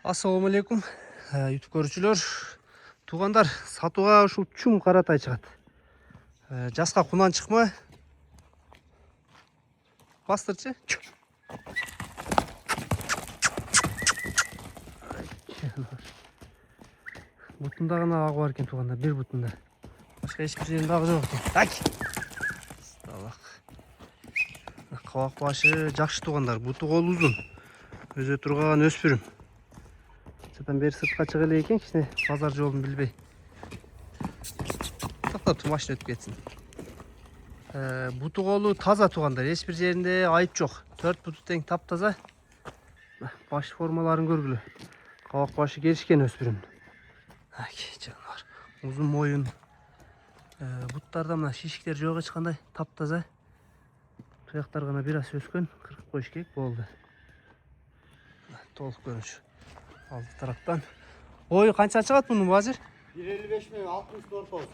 Assalamu алейкум, YouTube көрүүчүлөр. Туугандар, сатууга ушул чум каратай чыгат. Жаска кунан чыкма. Бастырчы. Бутунда гана агы бар экен туугандар, бир бутунда. Башка эч бир жеринде агы жок экен. Так. Сталак. Кабак башы жакшы туугандар, буту колу узун. Өзө турган өспүрүм. Задан бери сыртка чыга элек экен, кичине базар жолун билбей. Токтоп, машина өтүп кетсин. Буту колу таза туугандар, эч бир жеринде айып жок. 4 буту тең таптаза. Баш формаларын көргүлө. Кабак башы келишкен өспүрүм. Жанар. Узун моюн. Буттарда мына шишиктер жок, эч кандай таптаза. Туяктар гана бир аз өскөн, кыркып коюш керек болду. Толук көрүнүш. Алды тараптан. Ой, канча чыгат мунун базыр? 1.55 мен 64.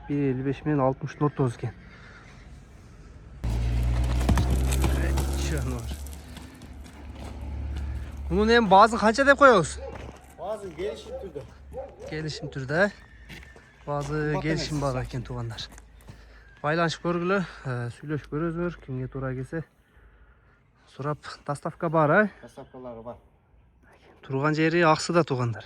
1.55 мен 64 экен. Жанар. Мунун эми баазын канча деп коебуз? Баазын келишим түрдө. Келишим түрдө. Баазы келишим бар экен туугандар. Байланышып көргүлө, сүйлөшүп көрөзүңөр, кимге туура келсе. Сурап, доставка бар, Доставкалары бар. Турган жери Аксыда туугандар.